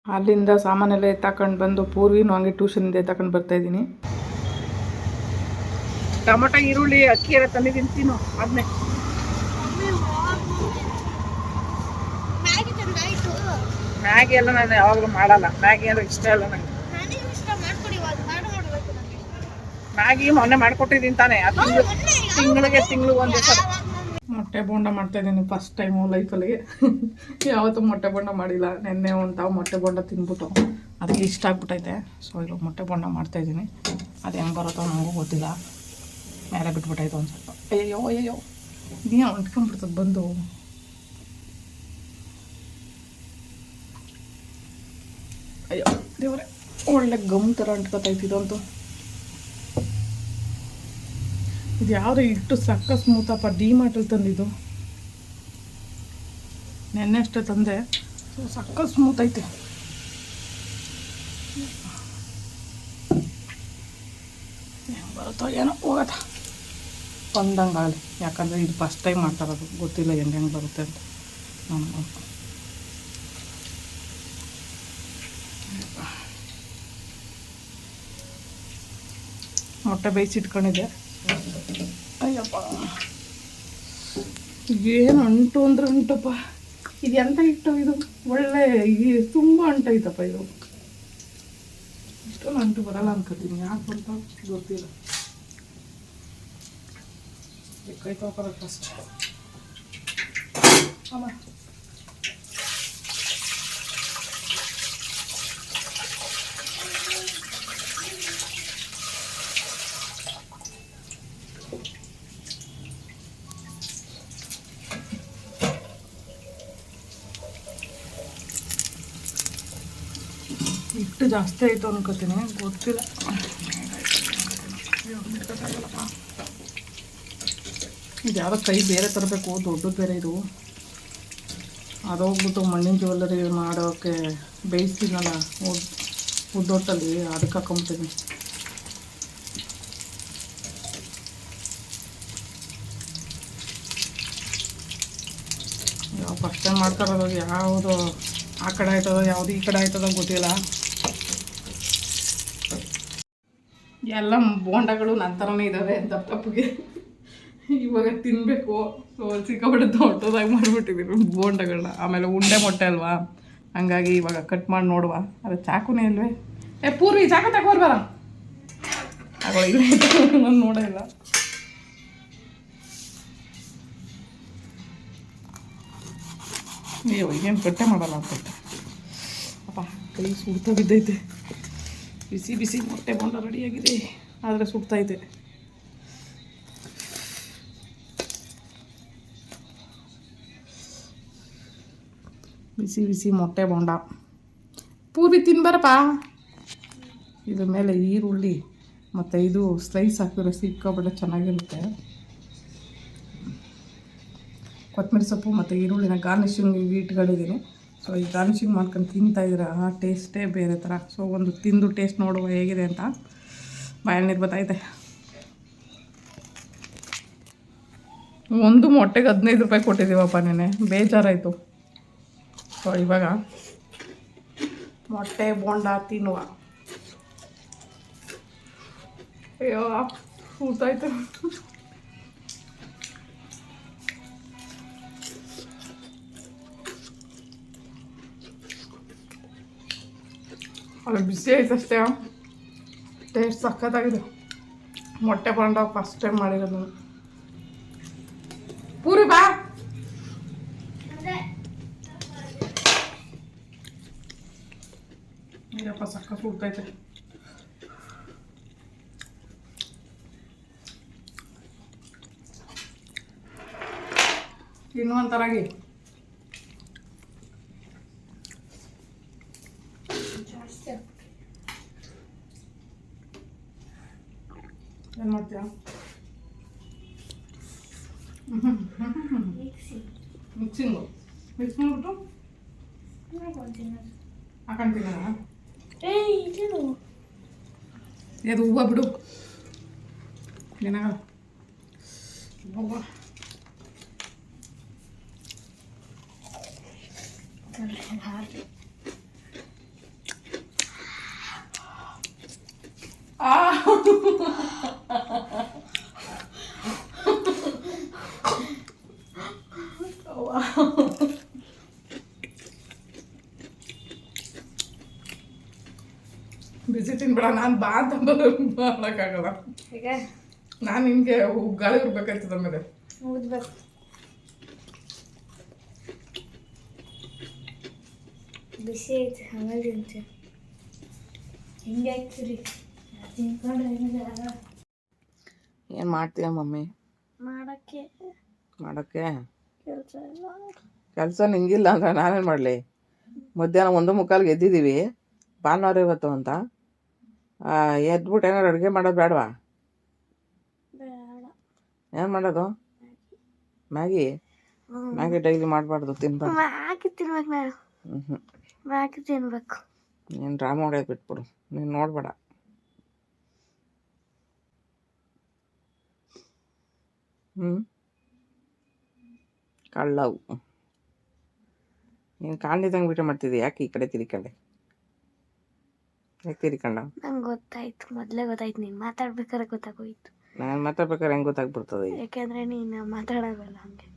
ಅಲ್ಲಿಂದ ಸಾಮಾನೆಲ್ಲ ಎತ್ತಾಕೊಂಡು ಬಂದು ಪೂರ್ವಿನೂ ಹಂಗೆ ಟ್ಯೂಷನಿಂದ ಎತ್ತಾಕೊಂಡು ಬರ್ತಾಯಿದ್ದೀನಿ. ಟೊಮೊಟೊ ಈರುಳ್ಳಿ ಅಕ್ಕಿ ಎಲ್ಲ ತಂದಿದ್ದೀನಿ, ತಿನ್ನು. ಅದನ್ನೇ ಮ್ಯಾಗಿ ಎಲ್ಲ ನಾನು ಯಾವಾಗಲೂ ಮಾಡಲ್ಲ. ಮ್ಯಾಗಿ ಅಂದ್ರೆ ಇಷ್ಟ ಇಲ್ಲ ನನಗೆ. ಮ್ಯಾಗಿ ಮೊನ್ನೆ ಮಾಡಿಕೊಟ್ಟಿದ್ದೀನಿ ತಾನೇ, ಅದು ತಿಂಗಳಿಗೆ ಒಂದೇ ಸಲ. ಮೊಟ್ಟೆ ಬೋಂಡ ಮಾಡ್ತಾಯಿದ್ದೀನಿ ಫಸ್ಟ್ ಟೈಮು ಲೈಫಲ್ಲಿ. ಯಾವತ್ತೂ ಮೊಟ್ಟೆ ಬೋಂಡ ಮಾಡಿಲ್ಲ. ನೆನ್ನೆ ಒಂದು ತಾವು ಮೊಟ್ಟೆ ಬೋಂಡ ತಿಂದ್ಬಿಟ್ಟು ಅದಕ್ಕೆ ಇಷ್ಟ ಆಗ್ಬಿಟ್ಟೈತೆ. ಸೊ ಇವಾಗ ಮೊಟ್ಟೆ ಬೋಂಡ ಮಾಡ್ತಾಯಿದ್ದೀನಿ. ಅದು ಹೆಂಗೆ ಬರುತ್ತೋ ನನಗೂ ಗೊತ್ತಿಲ್ಲ. ಮೇಲೆ ಬಿಟ್ಬಿಟ್ಟೈತೆ ಒಂದು ಸ್ವಲ್ಪ. ಅಯ್ಯೋ ಇದೇ ಅಂಟ್ಕೊಂಡ್ಬಿಡ್ತದೆ ಬಂದು. ಅಯ್ಯೋ ದೇವ್ರೆ, ಒಳ್ಳೆ ಗಮ್ ಥರ ಅಂಟ್ಕೊತೈತಿದಂತೂ. ಇದು ಯಾವುದು ಇಟ್ಟು ಸಕ್ಕ ಸ್ಮೂತಪ್ಪ. ಡಿಮಾರ್ಟಲ್ಲಿ ತಂದಿದ್ದು, ನೆನ್ನೆ ಅಷ್ಟೇ ತಂದೆ. ಸೊ ಸಕ್ಕ ಸ್ಮೂತ್ ಐತೆ. ಹೆಂಗೆ ಬರುತ್ತೋ ಏನೋ, ಹೋಗತ್ತ ಬಂದಂಗಾಗಲಿ. ಯಾಕಂದರೆ ಇದು ಫಸ್ಟ್ ಟೈಮ್ ಮಾಡ್ತಾರದು, ಗೊತ್ತಿಲ್ಲ ಹೆಂಗೆ ಬರುತ್ತೆ ಅಂತ. ನಾನು ಮೊಟ್ಟೆ ಬೇಯಿಸಿಟ್ಕೊಂಡಿದ್ದೆ. ಅಯ್ಯಪ್ಪ ಏನು ಅಂಟು ಅಂದ್ರೆ ಉಂಟಪ್ಪ. ಇದು ಎಂತ ಹಿಟ್ಟು ಇದು, ಒಳ್ಳೆ ತುಂಬ ಅಂಟೈತಪ್ಪ ಇದು. ಇಷ್ಟೊಂದು ಅಂಟು ಬರಲ್ಲ ಅನ್ಕೋತೀನಿ, ಯಾಕೆ ಬಂತ ಗೊತ್ತಿಲ್ಲ. ಕೈ ತೊಗೊಳಕ್ಕೆ ಫಸ್ಟ್ ಅಮ್ಮ. ಹಿಟ್ಟು ಜಾಸ್ತಿ ಆಯಿತು ಅನ್ಕೋತೀನಿ, ಗೊತ್ತಿಲ್ಲ. ಇದು ಯಾವುದೋ ಕೈ ಬೇರೆ ತರಬೇಕು, ದೊಡ್ಡದು ಬೇರೆ ಇದು. ಅದೋಗ್ಬಿಟ್ಟು ಮಣ್ಣಿನ ಜ್ಯುವೆಲ್ಲರಿ ಮಾಡೋಕ್ಕೆ ಬೇಯಿಸ್ತೀನಲ್ಲ ಉದ್ದೊಟ್ಟಲ್ಲಿ, ಅದಕ್ಕೆ ಹಾಕೊಂಬಿಟ್ಟಿದ್ದೀನಿ. ಯಾವ ಫಸ್ಟ್ ಟೈಮ್ ಮಾಡ್ತಾರೋದು, ಯಾವುದು ಆ ಕಡೆ ಆಯ್ತದೋ ಯಾವುದು ಈ ಕಡೆ ಆಯ್ತದೋ ಗೊತ್ತಿಲ್ಲ. ಎಲ್ಲ ಬೋಂಡಗಳು ನನ್ನ ಥರನೇ ಇದ್ದಾವೆ ದಪ್ಪಗೆ. ಇವಾಗ ತಿನ್ನಬೇಕು. ಸೊ ಸಿಕ್ಕಾಪಟ್ಟೆ ದೊಡ್ಡದಾಗಿ ಮಾಡಿಬಿಟ್ಟಿದ್ದೀನಿ ಬೋಂಡಗಳನ್ನ. ಆಮೇಲೆ ಉಂಡೆ ಮೊಟ್ಟೆ ಅಲ್ವಾ, ಹಂಗಾಗಿ ಇವಾಗ ಕಟ್ ಮಾಡಿ ನೋಡುವ. ಅದು ಚಾಕುನೇ ಅಲ್ವೇ? ಪೂರ್ವಿ ಚಾಕು ತಗೋರ್ಬಾರ ತಗೊಳ್ಳಿ. ನಾನು ನೋಡೇ ಇಲ್ಲ. ಅಯ್ಯೋ ಈಗೇನು ಕಟ್ಟೆ ಮಾಡಲ್ಲ ಅನ್ಕೊಟ್ಟೆ. ಅಪ್ಪ ಕೈ ಸುಡ್ತಾ ಬಿದ್ದೈತೆ. ಬಿಸಿ ಬಿಸಿ ಮೊಟ್ಟೆ ಬೋಂಡ ರೆಡಿಯಾಗಿದೆ, ಆದರೆ ಸುಡ್ತೈತೆ. ಬಿಸಿ ಬಿಸಿ ಮೊಟ್ಟೆ ಬೋಂಡ. ಪೂರಿ ತಿನ್ಬಾರಪ್ಪ. ಇದ್ರ ಮೇಲೆ ಈರುಳ್ಳಿ ಮತ್ತು ಇದು ಸ್ಲೈಸ್ ಹಾಕಿದ್ರೆ ಸಿಕ್ಕಾಪಟ್ಟೆ ಚೆನ್ನಾಗಿರುತ್ತೆ. ಕೊತ್ತಂಬರಿ ಸೊಪ್ಪು ಮತ್ತು ಈರುಳ್ಳಿನ ಗಾರ್ನಿಷಿಂಗ್ ಇಟ್ಕೊಂಡಿದ್ದೀನಿ. ಸೊ ಈ ಗಾರ್ನಿಷಿಂಗ್ ಮಾಡ್ಕೊಂಡು ತಿಂತಾಯಿದ್ರೆ ಆ ಟೇಸ್ಟೇ ಬೇರೆ ಥರ. ಸೊ ಒಂದು ತಿಂದು ಟೇಸ್ಟ್ ನೋಡುವ ಹೇಗಿದೆ ಅಂತ. ಬಾಯಲ್ಲಿ ನೀರು ಬರ್ತೈತೆ. ಒಂದು ಮೊಟ್ಟೆಗೆ 15 ರೂಪಾಯಿ ಕೊಟ್ಟಿದ್ದೀವಪ್ಪ ನೆನೆ, ಬೇಜಾರಾಯಿತು. ಸೊ ಇವಾಗ ಮೊಟ್ಟೆ ಬೋಂಡ ತಿನ್ನುವ. ಅಯ್ಯೋ ಕೂತಾಯ್ತು. ಅದು ಬಿಸಿ ಐತಷ್ಟೇ, ಟೇಸ್ಟ್ ಸಖತ್ತಾಗಿದೆ. ಮೊಟ್ಟೆ ಬೋಂಡ ಫಸ್ಟ್ ಟೈಮ್ ಮಾಡಿರೋದು. ಪೂರಿ ಬಾ. ಇದಪ್ಪ ಸಕ್ಕ ಸುಡ್ತೈತೆ. ಇನ್ನೊಂಥರಾಗಿ ಏನು ಮಾಡ್ತೀಯ? ಮಿಕ್ಸಿಂಗು ಮಿಕ್ಸ್ ಮಾಡಿಬಿಟ್ಟು ಹಾಕೊಂತೀನ. ಅದು ಹೂವು ಬಿಡು, ಏನಾಗಲ್ಲ. ಹೂವು ಬಿಸಿ ತಿನ್ಬೇಡ. ನಾನು ಬಾ ಅಂತ ಮಾಡೋಕ್ಕಾಗಲ್ಲ. ನಾನು ನಿಮಗೆ ಗಾಳಿ ಇರ್ಬೇಕಾಯ್ತದ ಮೇಲೆ ಊದ್ಬೇಕು. ಬಿಸಿ ಐತೆ ಆಮೇಲೆ ತಿಂತೆ. ಹಿಂಗೆ ಆಯ್ತು ರೀ. ಏನು ಮಾಡ್ತೀಯ ಮಮ್ಮಿ? ಮಾಡೋಕ್ಕೆ ಕೆಲಸ ನಿಂಗಿಲ್ಲ ಅಂದ್ರೆ ನಾನೇನು ಮಾಡಲಿ? ಮಧ್ಯಾಹ್ನ 1:45ಗೆ ಎದ್ದಿದ್ದೀವಿ, ಭಾನುವಾರ ಇವತ್ತು ಅಂತ. ಎದ್ಬಿಟ್ಟು ಏನಾರು ಅಡುಗೆ ಮಾಡೋದು ಬೇಡವಾ? ಏನು ಮಾಡೋದು? ಮ್ಯಾಗಿ ಮ್ಯಾಗಿ ಡೈಲಿ ಮಾಡಬಾರ್ದು, ತಿನ್ಬಾರ್ದು. ಮ್ಯಾಗಿ ತಿನ್ಬೇಕು ನಾನು. ಮ್ಯಾಗಿ ತಿನ್ಬೇಕು. ನೀನು ಡ್ರಾಮಾ ಹೊಡೆಯೋದು ಬಿಟ್ಬಿಡು, ನೀನು ನೋಡಬೇಡ. ಕಳ್ಳವು ನೀನು ಕಾಣ್ದಿದ್ದಂಗೆ ಬಿಟ್ಟು ಮಾಡ್ತಿದ್ದೆ. ಯಾಕೆ ಈ ಕಡೆ ತಿರ್ಕಂಡೆ? ಯಾಕೆ ತಿರ್ಕೊಂಡ? ನಂಗೆ ಗೊತ್ತಾಯ್ತು, ಮೊದಲೇ ಗೊತ್ತಾಯ್ತು. ನೀನು ಮಾತಾಡ್ಬೇಕಾದ್ರೆ ಗೊತ್ತಾಗೋಯ್ತು. ನಾನು ಮಾತಾಡ್ಬೇಕಾದ್ರೆ ಹೆಂಗೆ ಗೊತ್ತಾಗ್ಬಿಡ್ತದೆ? ಯಾಕೆಂದ್ರೆ ನೀನು ಮಾತಾಡೋದಲ್ಲ ಹಂಗೆ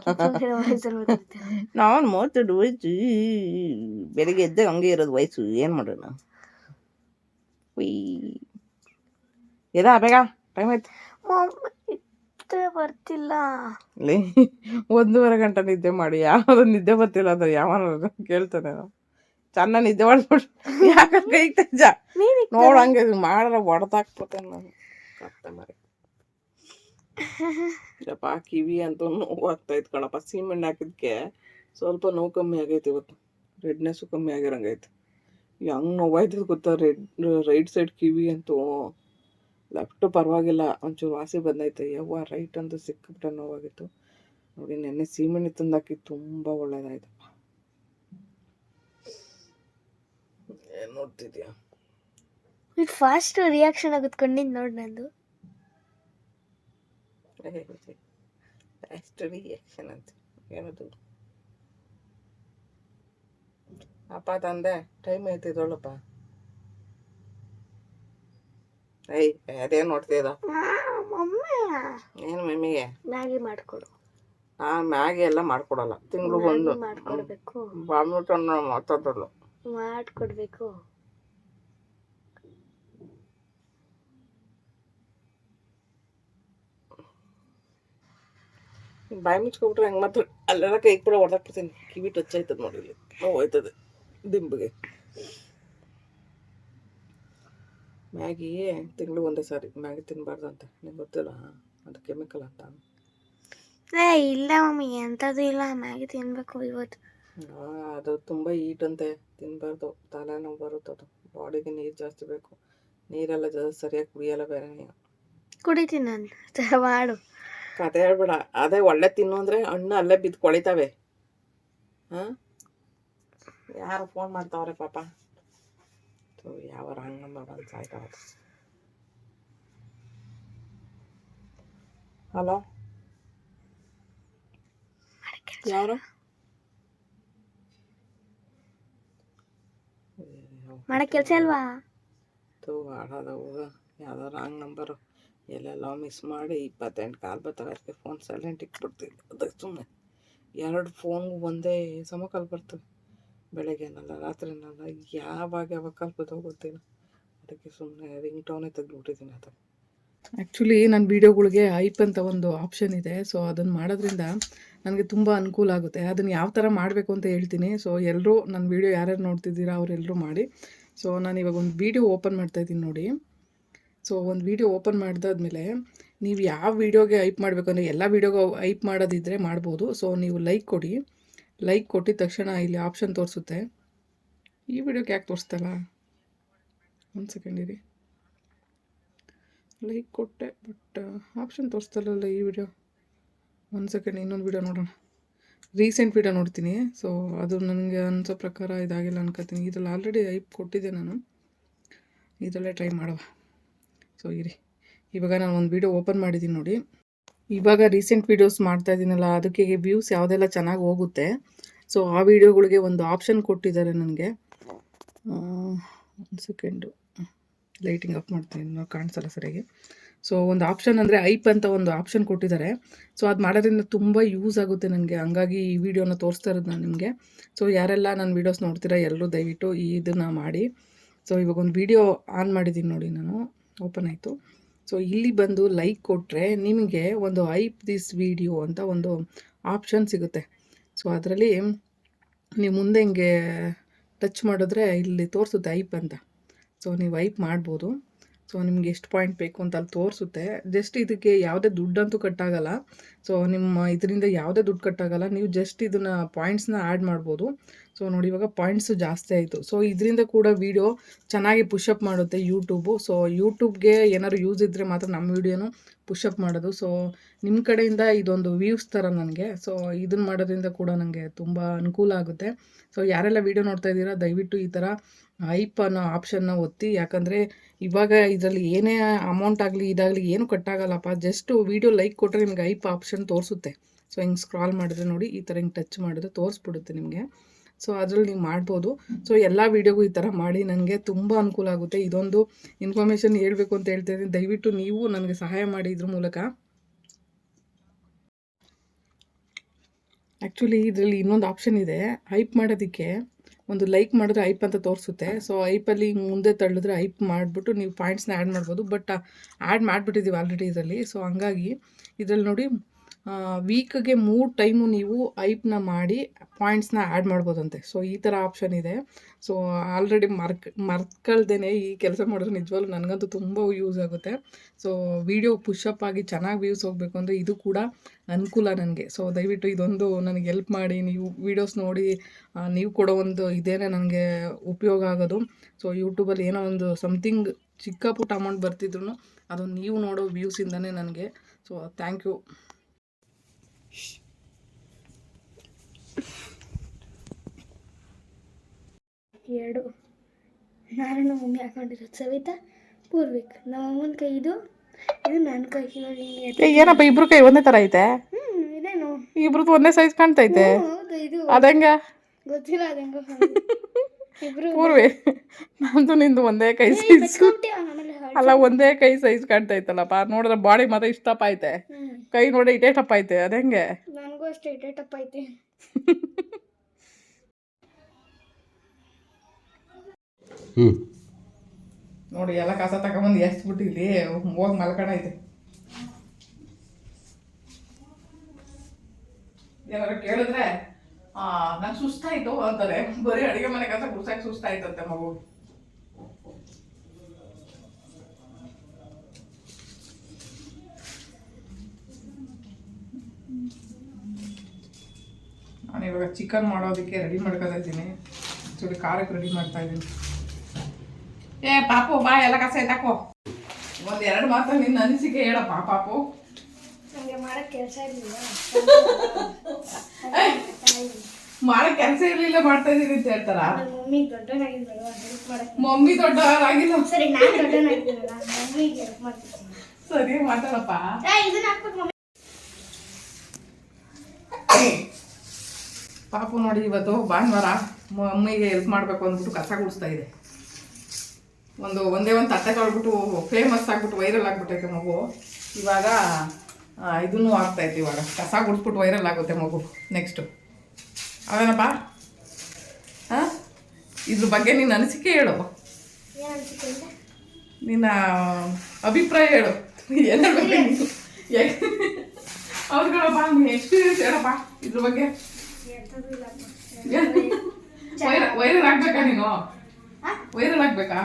ಕಿತ್ತೋಗಿರೋ ವಯಸ್ಸಲ್ಲಿ ಮಾತಾಡ್ತೀಯ. ನಾನು ಮಾತಾಡು ವಯಸ್ಸು ಬೆಳಿಗ್ಗೆ ಎದ್ದಾಗ ಹಂಗೆ ಇರೋದು ವಯಸ್ಸು, ಏನು ಮಾಡೋಣ? ಉಯ್ ಎದಾ ಬೇಗ, ಟೈಮ್ ಆಯ್ತು. ನಿದ್ದೆ ಬರ್ತಿಲ್ಲ. ಇಲ್ಲಿ 1:30 ಗಂಟೆ ನಿದ್ದೆ ಮಾಡಿ ಯಾವ್ದು ನಿದ್ದೆ ಬರ್ತಿಲ್ಲ ಅಂದ್ರೆ ಯಾವನ ಕೇಳ್ತಾನೆ. ಚೆನ್ನಾಗಿ ನಿದ್ದೆ ಮಾಡ್ಬಿಟ್ಟು ಯಾಕೆ ಕೈ ತಜ್ಜ ನೋಡು ಹಂಗೆ ಮಾಡಿದ್ರೆ ಹೊಡೆದಾಕ್ಬಿಡ್ತೇನೆ ನಾನು. ಕತ್ತೆ ಮರಿ ಯಪ್ಪ, ಕಿವಿ ಅಂತೂ ನೋವು ಆಗ್ತಾಯಿತ್ತು ಕಣಪ್ಪ. ಸೀಮೆಣ್ಣೆ ಹಾಕಿದ್ಕೆ ಸ್ವಲ್ಪ ನೋವು ಕಮ್ಮಿ ಆಗೈತೆ ಇವತ್ತು. ರೆಡ್ನೆಸ್ಸು ಕಮ್ಮಿ ಆಗಿರಂಗೈತೆ. ಹೆಂಗೆ ನೋವಾಯ್ತದ ಗೊತ್ತಾ? ರೈಟ್ ಸೈಡ್ ಕಿವಿ ಅಂತೂ. ಲೆಫ್ಟು ಪರವಾಗಿಲ್ಲ, ಒಂಚೂರು ವಾಸಿ ಬಂದೈತೆ. ಯವ್ವ ರೈಟ್ ಅಂತೂ ಸಿಕ್ಕಿಬಿಟ್ಟೆ ನೋವಾಗಿತ್ತು. ನೋಡಿ ನೆನ್ನೆ ಸೀಮೆಣ್ಣೆ ತಂದಾಕಿ ತುಂಬ ಒಳ್ಳೇದಾಯ್ತಪ್ಪ. ಏನು ನೋಡ್ತಿದ್ಯಾ? ಇದು ಫಾಸ್ಟ್ ರಿಯಾಕ್ಷನ್ ಆಗುತ್ಕೊಂಡಿದ್ದು ನೋಡಿ ನಂದು. ಫಾಸ್ಟ್ ರಿಯಾಕ್ಷನ್ ಅಂತ ಏನದು? ಅಪ್ಪ ತಂದೆ ಟೈಮ್ ಐತಿದೊಳಪ್ಪ. ಅದೇನು ನೋಡ್ತಿದ? ಏನು ಮಮ್ಮಿಗೆ ಮ್ಯಾಗಿ ಮಾಡ್ಕೊಡು. ನಾನು ಮ್ಯಾಗಿ ಎಲ್ಲ ಮಾಡ್ಕೊಡಲ್ಲ. ತಿಂಗಳು ಒಂದು ಮಾಡ್ಕೊಡ್ಬೇಕು. ಬಾಂಬಿಟ್ಟು ಮಾತಾಡೋದು ಮಾಡ್ಕೊಡ್ಬೇಕು. ಬಾಯಿ ಮುಚ್ಕೊಬಿಟ್ರೆ ಹೆಂಗೆ ಮಾತು ಅಲ್ಲೆಲ್ಲ ಕೈ ಕೂಡ ಹೊಡೆದಾಕ್ಬಿಡ್ತೀನಿ. ಕಿವಿ ಟಚ್ ಆಯ್ತದ ನೋಡಿ, ಇಲ್ಲಿ ನೋವು ಹೋಯ್ತದೆ ದಿಂಬಿಗೆ. ಮ್ಯಾಗಿ ತಿಂಗಳು ಒಂದೇ ಸಾರಿ ಮ್ಯಾಗಿ ತಿನ್ನಬಾರ್ದು ಅಂತ ನಿಂಗೆ ಗೊತ್ತಿಲ್ಲ? ಅದು ಕೆಮಿಕಲ್ ಅಂತ. ಇಲ್ಲ ಮಮ್ಮಿ, ಎಂಥದ್ದು ಇಲ್ಲ. ಮ್ಯಾಗಿ ತಿನ್ಬೇಕು ಇವತ್ತು. ಅದು ತುಂಬ ಹೀಟ್ ಅಂತೆ, ತಿನ್ನಬಾರ್ದು. ತಲೆನೋವು ಬರುತ್ತದು. ಬಾಡಿಗೆ ನೀರು ಜಾಸ್ತಿ ಬೇಕು. ನೀರೆಲ್ಲ ಜಾಸ್ತಿ ಸರಿಯಾಗಿ ಕುಡಿಯಲ್ಲ ಬೇರೆ. ನೀವು ಕುಡಿತೀನಿ ನಾನು, ಮಾಡು. ಕತೆ ಹೇಳ್ಬೇಡ. ಅದೇ ಒಳ್ಳೆ ತಿನ್ನು ಅಂದರೆ ಹಣ್ಣು ಅಲ್ಲೇ ಬಿದ್ದು ಕೊಳಿತಾವೆ. ಹಾಂ, ಯಾರು ಫೋನ್ ಮಾಡ್ತಾವ್ರೆ ಪಾಪ? ಯಾವ ರಾಂಗ್ ನಂಬರ್ ಬಂದು ಸಾಯ್ತಾವ. ಹಲೋ, ಯಾರು? ಮಾಡಕ್ಕೆ ಕೆಲಸ ಅಲ್ವಾ? ಆಡೋದ ಹೋಗ, ಯಾವುದೋ ರಾಂಗ್ ನಂಬರು. ಎಲ್ಲೆಲ್ಲ ಮಿಸ್ ಮಾಡಿ 28 ಕಾಲ್ ಬರ್ತವೆ. ಅದಕ್ಕೆ ಫೋನ್ ಸೈಲೆಂಟ್ ಇಟ್ಬಿಡ್ತೀವಿ. ಅದಕ್ಕೆ ಸುಮ್ಮನೆ 2 ಫೋನ್ಗೂ ಒಂದೇ ಸಮ ಕಾಲ್ ಬರ್ತವೆ. ಬೆಳಗ್ಗೆನಲ್ಲ ರಾತ್ರಿನಲ್ಲ, ಯಾವಾಗ ಕಾಲ್ ಬರ್ತವೆ ಗೊತ್ತಿಲ್ಲ. ಅದಕ್ಕೆ ಸುಮ್ಮನೆ ರಿಂಗ್ ಟೋನೇ ತೆಗೆದುಬಿಟ್ಟಿದ್ದೀನಿ. ಅದು ಆ್ಯಕ್ಚುಲಿ ನನ್ನ ವೀಡಿಯೋಗಳಿಗೆ ಐಪ್ ಅಂತ ಒಂದು ಆಪ್ಷನ್ ಇದೆ. ಸೊ ಅದನ್ನು ಮಾಡೋದ್ರಿಂದ ನನಗೆ ತುಂಬ ಅನುಕೂಲ ಆಗುತ್ತೆ. ಅದನ್ನು ಯಾವ ಥರ ಮಾಡಬೇಕು ಅಂತ ಹೇಳ್ತೀನಿ. ಸೊ ಎಲ್ಲರೂ ನನ್ನ ವೀಡಿಯೋ ಯಾರ್ಯಾರು ನೋಡ್ತಿದ್ದೀರಾ ಅವರೆಲ್ಲರೂ ಮಾಡಿ. ಸೊ ನಾನು ಇವಾಗ ಒಂದು ವೀಡಿಯೋ ಓಪನ್ ಮಾಡ್ತಾಯಿದ್ದೀನಿ ನೋಡಿ. ಸೊ ಒಂದು ವೀಡಿಯೋ ಓಪನ್ ಮಾಡಿದಾದ್ಮೇಲೆ ನೀವು ಯಾವ ವೀಡಿಯೋಗೆ ಐಪ್ ಮಾಡಬೇಕಂದ್ರೆ ಎಲ್ಲ ವೀಡಿಯೋಗೆ ಐಪ್ ಮಾಡೋದಿದ್ದರೆ ಮಾಡ್ಬೋದು. ಸೊ ನೀವು ಲೈಕ್ ಕೊಡಿ. ಲೈಕ್ ಕೊಟ್ಟಿದ ತಕ್ಷಣ ಇಲ್ಲಿ ಆಪ್ಷನ್ ತೋರಿಸುತ್ತೆ. ಈ ವಿಡಿಯೋಗೆ ಯಾಕೆ ತೋರಿಸ್ತಲ್ಲ? ಒಂದು ಸೆಕೆಂಡ್ ಇರಿ. ಲೈಕ್ ಕೊಟ್ಟೆ, ಬಟ್ ಆಪ್ಷನ್ ತೋರಿಸ್ತಲ್ಲ ಈ ವಿಡಿಯೋ. ಒಂದು ಸೆಕೆಂಡ್, ಇನ್ನೊಂದು ವಿಡಿಯೋ ನೋಡೋಣ. ರೀಸೆಂಟ್ ವಿಡಿಯೋ ನೋಡ್ತೀನಿ. ಸೊ ಅದು ನನಗೆ ಅನಿಸೋ ಪ್ರಕಾರ ಇದಾಗಿಲ್ಲ ಅನ್ಕೋತೀನಿ. ಇದರಲ್ಲಿ ಆಲ್ರೆಡಿ ಐಪ್ ಕೊಟ್ಟಿದ್ದೆ ನಾನು. ಇದರಲ್ಲೇ ಟ್ರೈ ಮಾಡುವ. ಸೊ ಇರಿ, ಇವಾಗ ನಾನು ಒಂದು ವೀಡಿಯೋ ಓಪನ್ ಮಾಡಿದ್ದೀನಿ ನೋಡಿ. ಇವಾಗ ರೀಸೆಂಟ್ ವೀಡಿಯೋಸ್ ಮಾಡ್ತಾ ಇದ್ದೀನಲ್ಲ, ಅದಕ್ಕೆ ವ್ಯೂಸ್ ಯಾವುದೆಲ್ಲ ಚೆನ್ನಾಗಿ ಹೋಗುತ್ತೆ. ಸೊ ಆ ವೀಡಿಯೋಗಳಿಗೆ ಒಂದು ಆಪ್ಷನ್ ಕೊಟ್ಟಿದ್ದಾರೆ ನನಗೆ. ಒಂದು ಸೆಕೆಂಡು, ಲೈಟಿಂಗ್ ಆಫ್ ಮಾಡ್ತೀನಿ, ನಾವು ಕಾಣಿಸಲ್ಲ ಸರಿಯಾಗಿ. ಸೊ ಒಂದು ಆಪ್ಷನ್ ಅಂದರೆ ಐಪ್ ಅಂತ ಒಂದು ಆಪ್ಷನ್ ಕೊಟ್ಟಿದ್ದಾರೆ. ಸೊ ಅದು ಮಾಡೋದ್ರಿಂದ ತುಂಬ ಯೂಸ್ ಆಗುತ್ತೆ ನನಗೆ. ಹಂಗಾಗಿ ಈ ವಿಡಿಯೋನ ತೋರಿಸ್ತಾ ಇರೋದು ನಾನು ನಿಮಗೆ. ಸೊ ಯಾರೆಲ್ಲ ನನ್ನ ವೀಡಿಯೋಸ್ ನೋಡ್ತೀರಾ ಎಲ್ಲರೂ ದಯವಿಟ್ಟು ಇದನ್ನು ಮಾಡಿ. ಸೊ ಇವಾಗ ಒಂದು ವೀಡಿಯೋ ಆನ್ ಮಾಡಿದ್ದೀನಿ ನೋಡಿ, ನಾನು ಓಪನ್ ಆಯಿತು. ಸೊ ಇಲ್ಲಿ ಬಂದು ಲೈಕ್ ಕೊಟ್ಟರೆ ನಿಮಗೆ ಒಂದು ಐಪ್ ದಿಸ್ ವಿಡಿಯೋ ಅಂತ ಒಂದು ಆಪ್ಷನ್ ಸಿಗುತ್ತೆ. ಸೊ ಅದರಲ್ಲಿ ನೀವು ಮುಂದೆ ಹಿಂಗೆ ಟಚ್ ಮಾಡಿದ್ರೆ ಇಲ್ಲಿ ತೋರಿಸುತ್ತೆ ಐಪ್ ಅಂತ. ಸೊ ನೀವು ಐಪ್ ಮಾಡ್ಬೋದು. ಸೊ ನಿಮ್ಗೆ ಎಷ್ಟು ಪಾಯಿಂಟ್ ಬೇಕು ಅಂತ ಅಲ್ಲಿ ತೋರಿಸುತ್ತೆ. ಜಸ್ಟ್ ಇದಕ್ಕೆ ಯಾವುದೇ ದುಡ್ಡಂತೂ ಕಟ್ಟಾಗಲ್ಲ. ಸೊ ನಿಮ್ಮ ಇದರಿಂದ ಯಾವುದೇ ದುಡ್ಡು ಕಟ್ಟಾಗಲ್ಲ. ನೀವು ಜಸ್ಟ್ ಇದನ್ನು ಪಾಯಿಂಟ್ಸ್ನ ಆ್ಯಡ್ ಮಾಡ್ಬೋದು. ಸೊ ನೋಡಿ ಇವಾಗ ಪಾಯಿಂಟ್ಸು ಜಾಸ್ತಿ ಆಯಿತು. ಸೊ ಇದರಿಂದ ಕೂಡ ವೀಡಿಯೋ ಚೆನ್ನಾಗಿ ಪುಷಪ್ ಮಾಡುತ್ತೆ ಯೂಟ್ಯೂಬು. ಸೊ ಯೂಟ್ಯೂಬ್ಗೆ ಏನಾದ್ರು ಯೂಸ್ ಇದ್ದರೆ ಮಾತ್ರ ನಮ್ಮ ವೀಡಿಯೋನು ಪುಷಪ್ ಮಾಡೋದು. ಸೊ ನಿಮ್ಮ ಕಡೆಯಿಂದ ಇದೊಂದು ವ್ಯೂಸ್ ಥರ ನನಗೆ. ಸೊ ಇದನ್ನು ಮಾಡೋದ್ರಿಂದ ಕೂಡ ನನಗೆ ತುಂಬ ಅನುಕೂಲ ಆಗುತ್ತೆ. ಸೊ ಯಾರೆಲ್ಲ ವೀಡಿಯೋ ನೋಡ್ತಾ ಇದ್ದೀರಾ ದಯವಿಟ್ಟು ಈ ಥರ ಐಪ್ ಅನ್ನೋ ಆಪ್ಷನ್ನ ಒತ್ತಿ. ಯಾಕಂದರೆ ಇವಾಗ ಇದರಲ್ಲಿ ಏನೇ ಅಮೌಂಟ್ ಆಗಲಿ ಇದಾಗಲಿ ಏನು ಕಟ್ಟಾಗಲ್ಲಪ್ಪ. ಜಸ್ಟು ವೀಡಿಯೋ ಲೈಕ್ ಕೊಟ್ಟರೆ ನಿಮ್ಗೆ ಐಪ್ ಆಪ್ಷನ್ ತೋರಿಸುತ್ತೆ. ಸೊ ಹಿಂಗೆ ಸ್ಕ್ರಾಲ್ ಮಾಡಿದ್ರೆ ನೋಡಿ, ಈ ಥರ ಹಿಂಗೆ ಟಚ್ ಮಾಡಿದ್ರೆ ತೋರಿಸ್ಬಿಡುತ್ತೆ ನಿಮಗೆ. ಸೊ ಅದ್ರಲ್ಲಿ ನೀವು ಮಾಡ್ಬೋದು. ಸೊ ಎಲ್ಲ ವೀಡಿಯೋಗೂ ಈ ಥರ ಮಾಡಿ, ನನಗೆ ತುಂಬ ಅನುಕೂಲ ಆಗುತ್ತೆ. ಇದೊಂದು ಇನ್ಫಾರ್ಮೇಷನ್ ಹೇಳಬೇಕು ಅಂತ ಹೇಳ್ತಾ ಇದ್ದೀನಿ. ದಯವಿಟ್ಟು ನೀವು ನನಗೆ ಸಹಾಯ ಮಾಡಿ ಇದ್ರ ಮೂಲಕ. ಆ್ಯಕ್ಚುಲಿ ಇದರಲ್ಲಿ ಇನ್ನೊಂದು ಆಪ್ಷನ್ ಇದೆ, ಹೈಪ್ ಮಾಡೋದಕ್ಕೆ. ಒಂದು ಲೈಕ್ ಮಾಡಿದ್ರೆ ಐಪ್ ಅಂತ ತೋರಿಸುತ್ತೆ. ಸೊ ಐಪಲ್ಲಿ ಮುಂದೆ ತಳ್ಳಿದ್ರೆ ಐಪ್ ಮಾಡಿಬಿಟ್ಟು ನೀವು ಪಾಯಿಂಟ್ಸ್ನ ಆ್ಯಡ್ ಮಾಡ್ಬೋದು. ಬಟ್ ಆ್ಯಡ್ ಮಾಡಿಬಿಟ್ಟಿದ್ದೀವಿ ಆಲ್ರೆಡಿ ಇದರಲ್ಲಿ. ಸೊ ಹಂಗಾಗಿ ಇದರಲ್ಲಿ ನೋಡಿ, ವೀಕ್ಗೆ 3 ಟೈಮು ನೀವು ಐಪ್ನ ಮಾಡಿ ಪಾಯಿಂಟ್ಸ್ನ ಆ್ಯಡ್ ಮಾಡ್ಬೋದಂತೆ. ಸೊ ಈ ಥರ ಆಪ್ಷನ್ ಇದೆ. ಸೊ ಆಲ್ರೆಡಿ ಮರ್ತ್ಕೊಳ್ದೇನೆ ಈ ಕೆಲಸ ಮಾಡಿದ್ರೆ ನಿಜವಾಗ್ಲೂ ನನಗಂತೂ ತುಂಬ ಯೂಸ್ ಆಗುತ್ತೆ. ಸೊ ವಿಡಿಯೋ ಪುಷಪ್ ಆಗಿ ಚೆನ್ನಾಗಿ ವ್ಯೂಸ್ ಹೋಗಬೇಕು ಅಂದರೆ ಇದು ಕೂಡ ಅನುಕೂಲ ನನಗೆ. ಸೊ ದಯವಿಟ್ಟು ಇದೊಂದು ನನಗೆ ಹೆಲ್ಪ್ ಮಾಡಿ. ನೀವು ವೀಡಿಯೋಸ್ ನೋಡಿ ನೀವು ಕೊಡೋ ಒಂದು ಇದೇನೆ ನನಗೆ ಉಪಯೋಗ ಆಗೋದು. ಸೊ ಯೂಟ್ಯೂಬಲ್ಲಿ ಏನೋ ಒಂದು ಸಮಥಿಂಗ್ ಚಿಕ್ಕ ಪುಟ್ಟ ಅಮೌಂಟ್ ಬರ್ತಿದ್ರು ಅದು ನೀವು ನೋಡೋ ವ್ಯೂಸಿಂದನೇ ನನಗೆ. So thank you. ಎರಡು ನಾನು ನಮ್ಮ ಮಮ್ಮಿ ಹಾಕೊಂಡಿರೋದು ಸವಿತಾ ಪೂರ್ವಿಕ್. ನಮ್ಮ ಅಮ್ಮನ ಕೈ ಇದು ನನ್ನ ಕೈ. ಏನಪ್ಪ ಇಬ್ರು ಕೈ ಒಂದೇ ಥರ ಐತೆ? ಇದೇನು ಇಬ್ರದ್ದು ಒಂದೇ ಸೈಜ್ ಕಾಣ್ತೈತೆ. ಹೌದು, ಇದು ಅದಂಗ ಗೊತ್ತಿಲ್ಲ ಅದಂಗ ಇಬ್ರು ಪೂರ್ವಿ, ನಂದು ನಿಂದು ಒಂದೇ ಕೈ ಸೈಜ್. ಅಲ್ಲ, ಒಂದೇ ಕೈ ಸೈಜ್ ಕಾಣ್ತೈತಲ್ಲಪ್ಪ. ನೋಡಿದ್ರೆ ಬಾಡಿ ಮಾತ್ರ ಇಷ್ಟಪ್ಪ ಐತೆ, ಕೈ ನೋಡಿ ಇಟೇ ಟಪ್ಪ ಐತೆ. ಅದಂಗೆ ನನಗೂ ಅಷ್ಟೇ ಇಟೇ ಟಪ್ಪ ಐತೆ. ನೋಡಿ ಎಲ್ಲ ಕಸ ತಗೊಂಬಂದು ಎಷ್ಟ್ಬಿಟ್ಟು ಇಲ್ಲಿ ಹೋಗಿ ಮಲ್ಕಣ ಐತೆ. ಏನಾರು ಕೇಳಿದ್ರೆ ನಂಗೆ ಸುಸ್ತಾಯ್ತು ಅಂತಾರೆ. ಬರೀ ಅಡುಗೆ ಮನೆ ಕಸ ಗುಡ್ಸಕ್ಕೆ ಸುಸ್ತಾಯ್ತಂತೆ ಮಗು. ನಾನು ಇವಾಗ ಚಿಕನ್ ಮಾಡೋದಕ್ಕೆ ರೆಡಿ ಮಾಡ್ಕೊತಾ ಇದ್ದೀನಿ. ಆ್ಯಕ್ಚುಲಿ ಖಾರಕ್ಕೆ ರೆಡಿ ಮಾಡ್ತಾ ಇದ್ದೀನಿ. ಏ ಪಾಪು ಬಾ, ಎಲ್ಲ ಕಸ ಎತ್ತಾಕೋ. ಒಂದೆರಡು ಮಾತ್ರ ನಿನ್ನ ಅನಿಸಿಕೆ ಹೇಳಪ್ಪ ಪಾಪು. ನನಗೆ ಮಾಡೋಕ್ಕೆ ಕೆಲಸ ಇರಲಿಲ್ಲ, ಮಾಡೋ ಕೆಲಸ ಇರಲಿಲ್ಲ ಮಾಡ್ತಾ ಇದ್ದೀನಿ ಅಂತ ಹೇಳ್ತಾರ. ಮಮ್ಮಿ ದೊಡ್ಡನಾಗಿದ್ದಲ್ಲ ಹೆಲ್ಪ್ ಮಾಡಕ್ಕೆ. ಮಮ್ಮಿ ದೊಡ್ಡವರಾಗಿಲ್ಲ. ಸರಿ, ನಾನು ದೊಡ್ಡನಾಗಿದ್ದೀನಲ್ಲ, ಮಮ್ಮಿಗೆ ಹೆಲ್ಪ್ ಮಾಡ್ತೀನಿ. ಸರಿ ಮಾತಾಡಪ್ಪ. ಇದನ್ನ ಹಾಕ್ಬೇಕು ಮಮ್ಮಿ. ಪಾಪು ನೋಡಿ ಇವತ್ತು ಭಾನುವಾರ ಮಮ್ಮಿಗೆ ಹೆಲ್ಪ್ ಮಾಡಬೇಕು ಅಂದ್ಬಿಟ್ಟು ಕಸ ಗುಡಿಸ್ತಾ ಇದೆ. ಒಂದೇ ಒಂದು ತಟ್ಟೆ ತೊಳ್ಬಿಟ್ಟು ಫೇಮಸ್ ಆಗ್ಬಿಟ್ಟು ವೈರಲ್ ಆಗ್ಬಿಟ್ಟೈತೆ ಮಗು. ಇವಾಗ ಇದನ್ನು ಆಗ್ತಾಯಿತ್ತು. ಇವಾಗ ಕಸ ಗುಡಿಸ್ಬಿಟ್ಟು ವೈರಲ್ ಆಗುತ್ತೆ ಮಗು. ನೆಕ್ಸ್ಟು ಅವೇನಪ್ಪ? ಹಾಂ, ಇದ್ರ ಬಗ್ಗೆ ನಿನ್ನ ಅನಿಸಿಕೆ ಹೇಳು, ನಿನ್ನ ಅಭಿಪ್ರಾಯ ಹೇಳು. ಏನು ಹೇಳ್ಬೇಕು ಅವ್ರುಗಳಪ್ಪ, ನಿನ್ನ ಎಕ್ಸ್ಪೀರಿಯನ್ಸ್ ಹೇಳಪ್ಪ ಇದ್ರ ಬಗ್ಗೆ. ವೈರಲ್ ಆಗ್ಬೇಕಾ ನೀನು? ವೈರಲ್ ಆಗ್ಬೇಕಾ?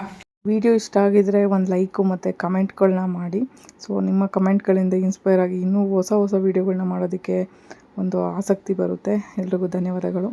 ವಿಡಿಯೋ ಇಷ್ಟ ಆಗಿದ್ರೆ ಒಂದು ಲೈಕು ಮತ್ತು ಕಮೆಂಟ್ಗಳನ್ನ ಮಾಡಿ. ಸೊ ನಿಮ್ಮ ಕಮೆಂಟ್ಗಳಿಂದ ಇನ್ಸ್ಪೈರ್ ಆಗಿ ಇನ್ನೂ ಹೊಸ ಹೊಸ ವೀಡಿಯೋಗಳನ್ನ ಮಾಡೋದಕ್ಕೆ ಒಂದು ಆಸಕ್ತಿ ಬರುತ್ತೆ. ಎಲ್ರಿಗೂ ಧನ್ಯವಾದಗಳು.